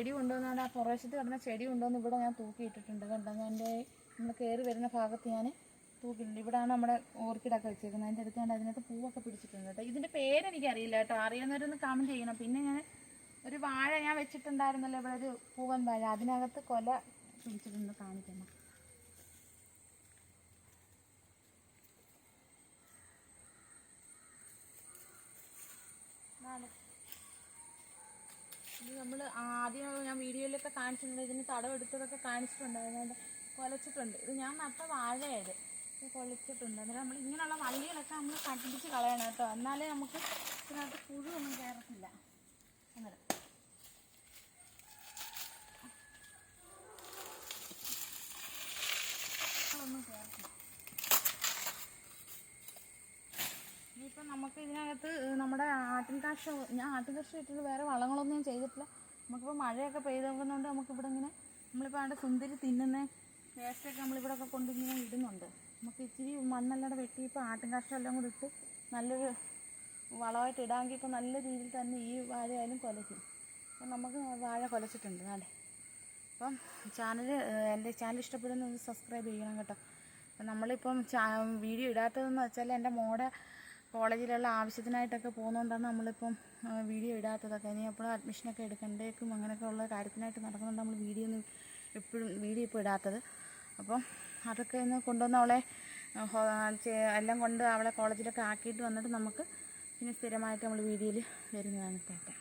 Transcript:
ചെടി കൊണ്ടുവന്നാൽ ആ പുറവശത്ത് കിടന്ന ചെടി കൊണ്ടുവന്ന് ഇവിടെ ഞാൻ തൂക്കിയിട്ടിട്ടുണ്ട്. കണ്ടോ, എൻ്റെ നമ്മൾ കയറി വരുന്ന ഭാഗത്ത് ഞാൻ തൂക്കിയിട്ടുണ്ട്. ഇവിടെയാണ് നമ്മുടെ ഓർക്കിഡൊക്കെ വെച്ചേക്കുന്നത്. അതിൻ്റെ അടുത്ത് ഞാൻ അതിനകത്ത് പൂവൊക്കെ പിടിച്ചിട്ടുണ്ട് കേട്ടോ. ഇതിൻ്റെ പേരെനിക്കറിയില്ല കേട്ടോ, അറിയുന്നവരൊന്ന് കമൻറ്റ് ചെയ്യണം. പിന്നെ ഞാൻ ഒരു വാഴ ഞാൻ വെച്ചിട്ടുണ്ടായിരുന്നല്ലോ ഇവിടെ, ഒരു പൂവൻ വാഴ, അതിനകത്ത് കൊല പിടിച്ചിട്ടുണ്ട്, കാണിക്കണം. ഇത് നമ്മൾ ആദ്യം ഞാൻ വീഡിയോയിലൊക്കെ കാണിച്ചിട്ടുണ്ട്, ഇതിന് തടവെടുത്തതൊക്കെ കാണിച്ചിട്ടുണ്ടായിരുന്നു. അതിൻ്റെ കൊലച്ചിട്ടുണ്ട്. ഇത് ഞാൻ നട്ട വാഴയത് കൊലച്ചിട്ടുണ്ട്. അന്നേരം നമ്മൾ ഇങ്ങനെയുള്ള വള്ളികളൊക്കെ നമ്മൾ കണ്ടിച്ച് കളയണം കേട്ടോ, എന്നാലേ നമുക്ക് ഇതിനകത്ത് പുഴുവൊന്നും കയറത്തില്ല. അന്നേരം ഒന്നും കയറത്തില്ല. ഇനിയിപ്പം നമുക്ക് ഇതിനകത്ത് നമ്മുടെ ആട്ടിൻകാഷ്ടം, ഞാൻ ആട്ടിൻകാഷ്ടം ഇട്ടിട്ട് വേറെ വളങ്ങളൊന്നും ഞാൻ ചെയ്തിട്ടില്ല. നമുക്കിപ്പോൾ മഴയൊക്കെ പെയ്തുകൊണ്ട് നമുക്കിവിടെ ഇങ്ങനെ നമ്മളിപ്പോൾ അവിടെ സുന്ദരി തിന്നുന്ന വേസ്റ്റൊക്കെ നമ്മളിവിടെ ഒക്കെ കൊണ്ടിങ്ങനെ ഇടുന്നുണ്ട്. നമുക്ക് ഇച്ചിരി മണ്ണെല്ലാം വെട്ടി ഇപ്പോൾ ആട്ടിൻകാഷ്ടം എല്ലാം കൂടി ഇട്ട് നല്ലൊരു വളമായിട്ട് ഇടാമെങ്കിൽ ഇപ്പോൾ നല്ല രീതിയിൽ തന്നെ ഈ വാഴയായാലും കൊലയ്ക്കും. അപ്പം നമുക്ക് വാഴ കൊലച്ചിട്ടുണ്ട് നാളെ. അപ്പം എൻ്റെ ചാനൽ ഇഷ്ടപ്പെടുന്ന ഒന്ന് സബ്സ്ക്രൈബ് ചെയ്യണം കേട്ടോ. അപ്പം നമ്മളിപ്പം വീഡിയോ ഇടാത്തതെന്ന് വെച്ചാൽ എൻ്റെ മോടെ കോളേജിലുള്ള ആവശ്യത്തിനായിട്ടൊക്കെ പോകുന്നതുകൊണ്ടാണ് നമ്മളിപ്പം വീഡിയോ ഇടാത്തതൊക്കെ. ഇനി എപ്പോഴും അഡ്മിഷനൊക്കെ എടുക്കേണ്ടേക്കും അങ്ങനെയൊക്കെ ഉള്ള കാര്യത്തിനായിട്ട് നടക്കുന്നുണ്ട് നമ്മൾ എപ്പോഴും വീഡിയോ ഇപ്പോൾ ഇടാത്തത്. അപ്പം അതൊക്കെ ഒന്ന് കൊണ്ടുവന്ന് അവളെ എല്ലാം കൊണ്ട് അവളെ കോളേജിലൊക്കെ ആക്കിയിട്ട് വന്നിട്ട് നമുക്ക് പിന്നെ സ്ഥിരമായിട്ട് നമ്മൾ വീഡിയോയിൽ വരുന്നതാണ് കേട്ടോ.